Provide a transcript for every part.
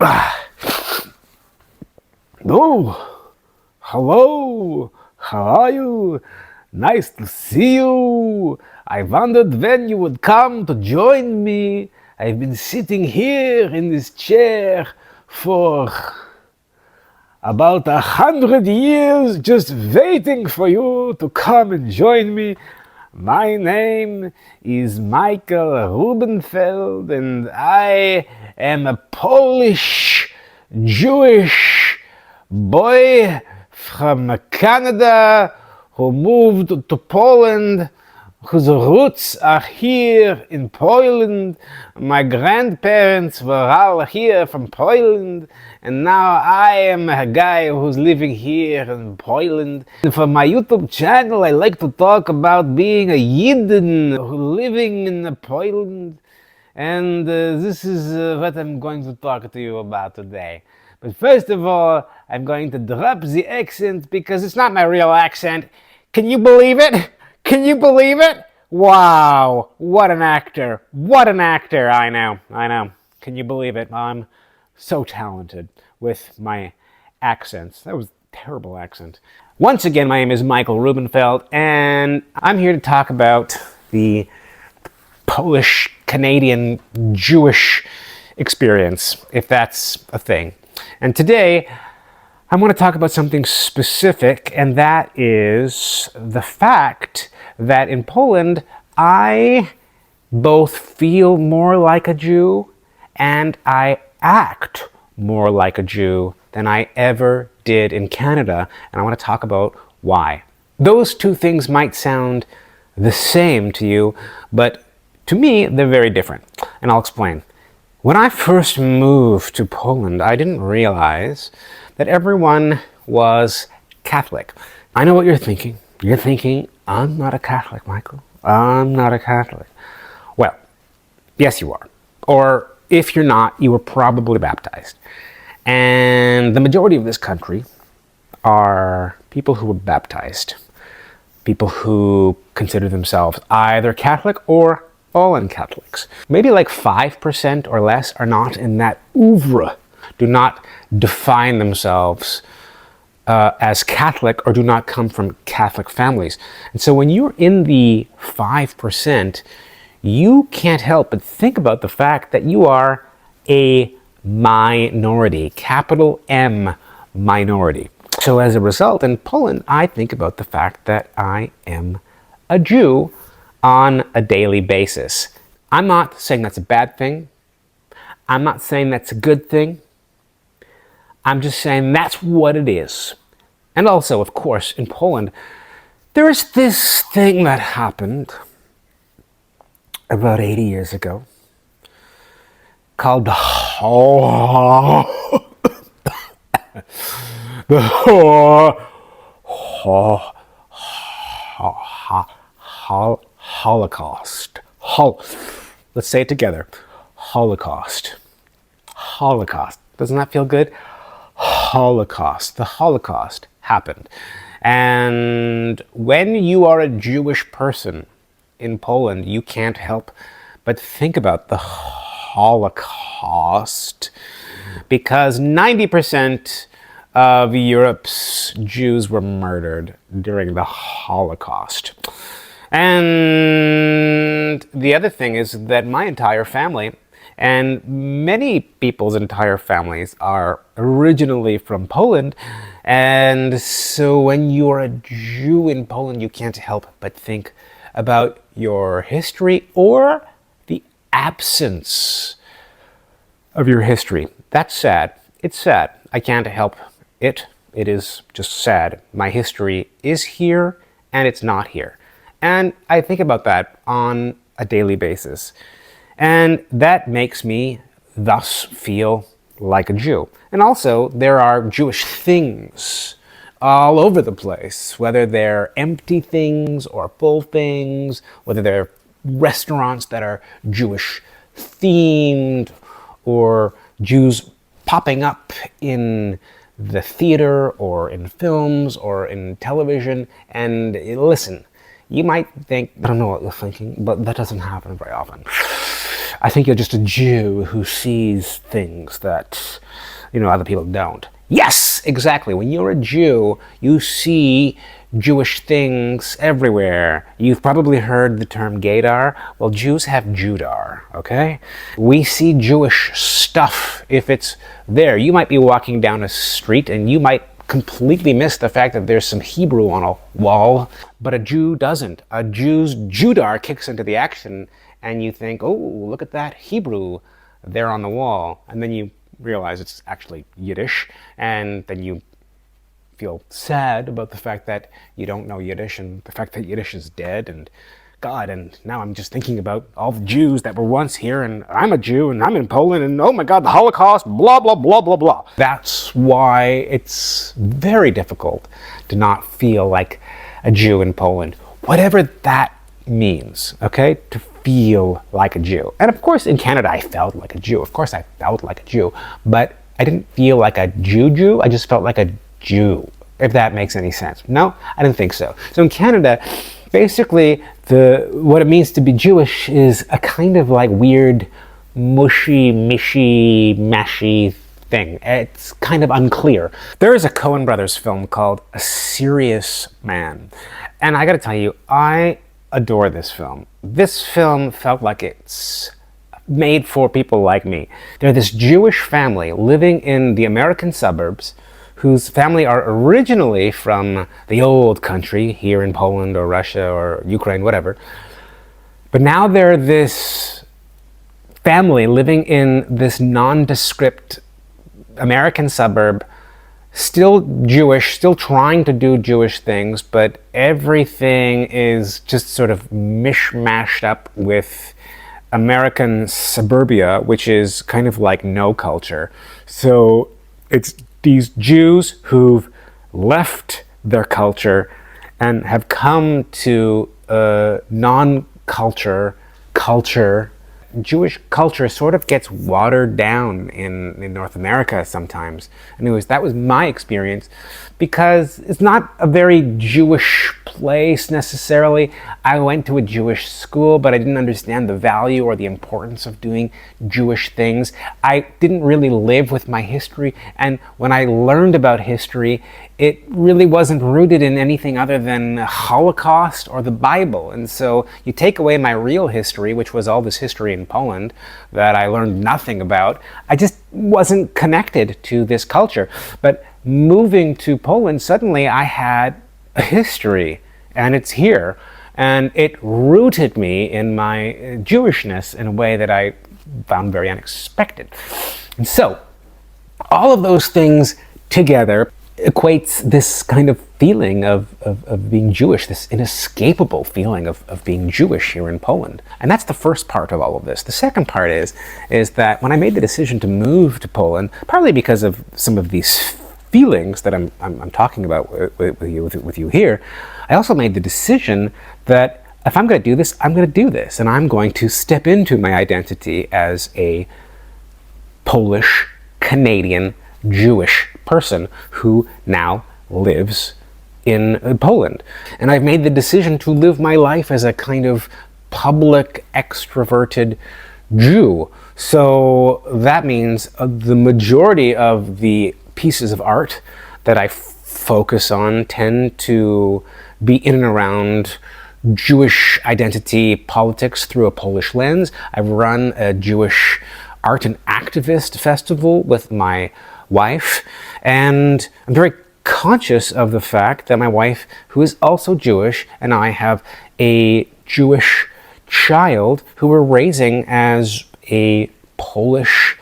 Oh, hello. How are you? Nice to see you. I wondered when you would come to join me. I've been sitting here in this chair for about 100 years, just waiting for you to come and join me. My name is Michael Rubenfeld, and I am a Polish Jewish boy from Canada who moved to Poland, whose roots are here in Poland. My grandparents were all here from Poland, and now I am a guy who's living here in Poland. And for my YouTube channel, I like to talk about being a Yidden living in Poland. And this is what I'm going to talk to you about today. But first of all, I'm going to drop the accent because it's not my real accent. Can you believe it? Can you believe it? Wow, what an actor. What an actor. I know. Can you believe it? I'm so talented with my accents. That was a terrible accent. Once again, my name is Michael Rubenfeld, and I'm here to talk about the Polish, Canadian, Jewish experience, if that's a thing. And today, I want to talk about something specific, and that is the fact that in Poland, I both feel more like a Jew and I act more like a Jew than I ever did in Canada, and I want to talk about why. Those two things might sound the same to you, but to me, they're very different, and I'll explain. When I first moved to Poland, I didn't realize that everyone was Catholic. I know what you're thinking. You're thinking, I'm not a Catholic, Michael. I'm not a Catholic. Well, yes you are. Or if you're not, you were probably baptized. And the majority of this country are people who were baptized. People who consider themselves either Catholic or Poland Catholics. Maybe like 5% or less are not in that oeuvre, do not define themselves as Catholic or do not come from Catholic families. And so when you're in the 5%, you can't help but think about the fact that you are a minority, capital M minority. So as a result, in Poland, I think about the fact that I am a Jew on a daily basis. I'm not saying that's a bad thing. I'm not saying that's a good thing. I'm just saying that's what it is. And also, of course, in Poland, there is this thing that happened about 80 years ago called the Holocaust. Let's say it together. Holocaust. Holocaust. Doesn't that feel good? Holocaust. The Holocaust happened. And when you are a Jewish person in Poland, you can't help but think about the Holocaust because 90% of Europe's Jews were murdered during the Holocaust. And the other thing is that my entire family and many people's entire families are originally from Poland. And so when you're a Jew in Poland, you can't help but think about your history or the absence of your history. That's sad. It's sad. I can't help it. It is just sad. My history is here and it's not here. And I think about that on a daily basis. And that makes me thus feel like a Jew. And also, there are Jewish things all over the place, whether they're empty things or full things, whether they're restaurants that are Jewish themed, or Jews popping up in the theater or in films or in television. And listen, you might think, I don't know what you're thinking, but that doesn't happen very often. I think you're just a Jew who sees things that, other people don't. Yes, exactly. When you're a Jew, you see Jewish things everywhere. You've probably heard the term gaydar. Well, Jews have Judar, okay? We see Jewish stuff if it's there. You might be walking down a street and you might completely miss the fact that there's some Hebrew on a wall, but a Jew doesn't. A Jew's Judar kicks into the action and you think, oh, look at that Hebrew there on the wall. And then you realize it's actually Yiddish, and then you feel sad about the fact that you don't know Yiddish and the fact that Yiddish is dead, and God, and now I'm just thinking about all the Jews that were once here, and I'm a Jew, and I'm in Poland, and oh my God, the Holocaust, blah, blah, blah, blah, blah. That's why it's very difficult to not feel like a Jew in Poland, whatever that means, okay? To feel like a Jew. And of course, in Canada, I felt like a Jew. Of course, I felt like a Jew, but I didn't feel like a Jew. I just felt like a Jew, if that makes any sense. No, I didn't think so. So in Canada, basically, what it means to be Jewish is a kind of like weird, mushy, mashy thing. It's kind of unclear. There is a Coen Brothers film called A Serious Man. And I gotta tell you, I adore this film. This film felt like it's made for people like me. They're this Jewish family living in the American suburbs whose family are originally from the old country here in Poland or Russia or Ukraine, whatever. But now they're this family living in this nondescript American suburb, still Jewish, still trying to do Jewish things, but everything is just sort of mishmashed up with American suburbia, which is kind of like no culture. So it's these Jews who've left their culture and have come to non-culture culture. Jewish culture sort of gets watered down in North America sometimes. Anyways, that was my experience, because it's not a very Jewish place necessarily. I went to a Jewish school, but I didn't understand the value or the importance of doing Jewish things. I didn't really live with my history, and when I learned about history, it really wasn't rooted in anything other than the Holocaust or the Bible. And so you take away my real history, which was all this history in Poland that I learned nothing about. I just wasn't connected to this culture. But moving to Poland, suddenly I had a history, and it's here. And it rooted me in my Jewishness in a way that I found very unexpected. And so all of those things together equates this kind of feeling of being Jewish, this inescapable feeling of being Jewish here in Poland. And that's the first part of all of this. The second part is that when I made the decision to move to Poland, partly because of some of these feelings that I'm talking about with you here, I also made the decision that if I'm going to do this, I'm going to do this, and I'm going to step into my identity as a Polish, Canadian, Jewish person who now lives in Poland. And I've made the decision to live my life as a kind of public, extroverted Jew. So that means the majority of the pieces of art that I focus on tend to be in and around Jewish identity politics through a Polish lens. I've run a Jewish art and activist festival with my wife, and I'm very conscious of the fact that my wife, who is also Jewish, and I have a Jewish child who we're raising as a Polish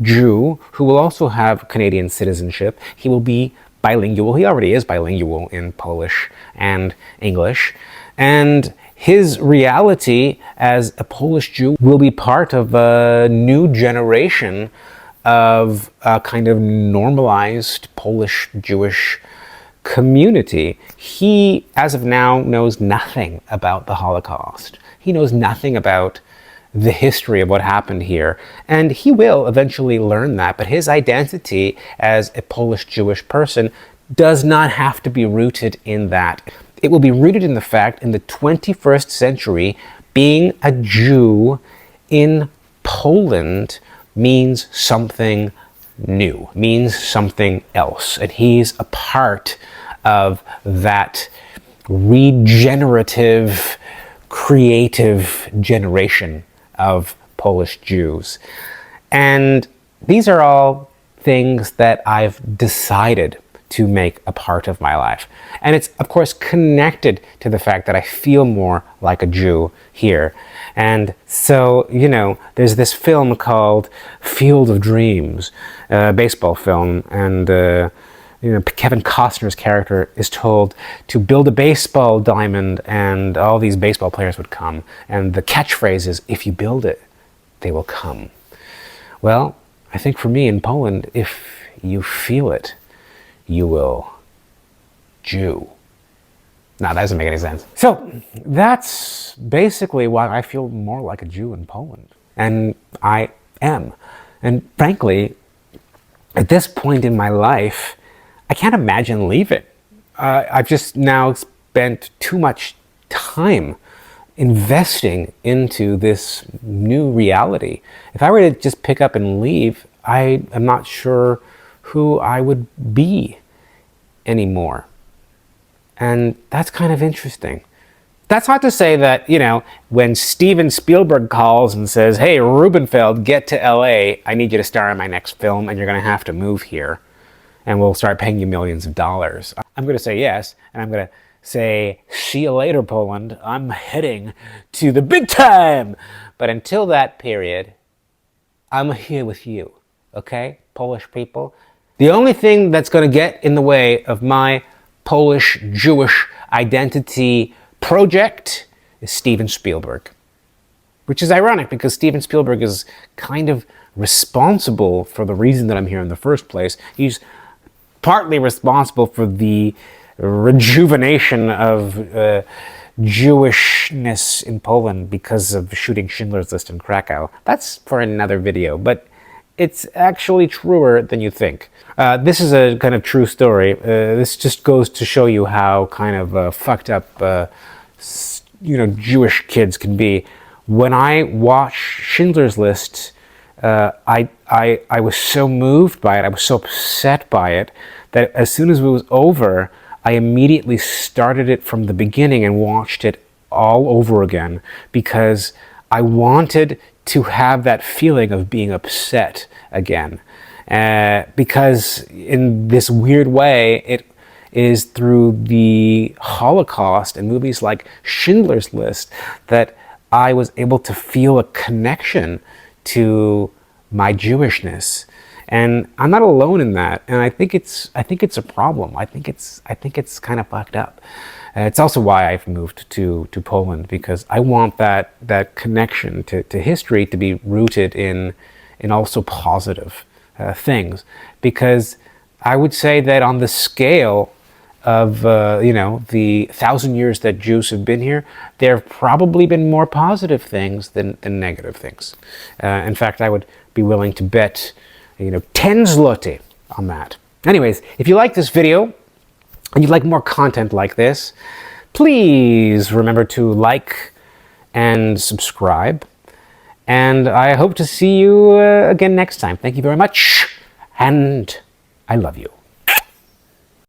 Jew who will also have Canadian citizenship. He will be bilingual. He already is bilingual in Polish and English. And his reality as a Polish Jew will be part of a new generation of a kind of normalized Polish Jewish community. He, as of now, knows nothing about the Holocaust. He knows nothing about the history of what happened here, and he will eventually learn that, but his identity as a Polish Jewish person does not have to be rooted in that. It will be rooted in the fact, in the 21st century, being a Jew in Poland means something new, means something else. And he's a part of that regenerative, creative generation of Polish Jews. And these are all things that I've decided to make a part of my life. And it's, of course, connected to the fact that I feel more like a Jew here. And so, you know, there's this film called Field of Dreams, a baseball film, and you know, Kevin Costner's character is told to build a baseball diamond, and all these baseball players would come. And the catchphrase is, if you build it, they will come. Well, I think for me in Poland, if you feel it, you will Jew. Now, that doesn't make any sense. So that's basically why I feel more like a Jew in Poland. And I am. And frankly, at this point in my life, I can't imagine leaving. I've just now spent too much time investing into this new reality. If I were to just pick up and leave, I am not sure who I would be anymore. And that's kind of interesting. That's not to say that, you know, when Steven Spielberg calls and says, hey, Rubenfeld, get to LA, I need you to star in my next film and you're going to have to move here and we'll start paying you millions of dollars. I'm going to say yes, and I'm going to say, see you later, Poland. I'm heading to the big time. But until that period, I'm here with you, okay, Polish people? The only thing that's going to get in the way of my Polish Jewish identity project is Steven Spielberg. Which is ironic because Steven Spielberg is kind of responsible for the reason that I'm here in the first place. He's partly responsible for the rejuvenation of Jewishness in Poland because of shooting Schindler's List in Krakow. That's for another video, but it's actually truer than you think. This is a kind of true story. This just goes to show you how kind of fucked up, you know, Jewish kids can be. When I watched Schindler's List, I was so moved by it, I was so upset by it, that as soon as it was over, I immediately started it from the beginning and watched it all over again because I wanted to have that feeling of being upset again. Because in this weird way, it is through the Holocaust and movies like Schindler's List that I was able to feel a connection to my Jewishness. And I'm not alone in that, and I think it's a problem. I think it's kind of fucked up. It's also why I've moved to Poland, because I want that connection to history to be rooted in also positive things. Because I would say that on the scale of you know, the 1,000 years that Jews have been here, there have probably been more positive things than negative things. In fact, I would be willing to bet, you know, 10 zloty on that. Anyways, if you like this video and you'd like more content like this, please remember to like and subscribe. And I hope to see you again next time. Thank you very much, and I love you.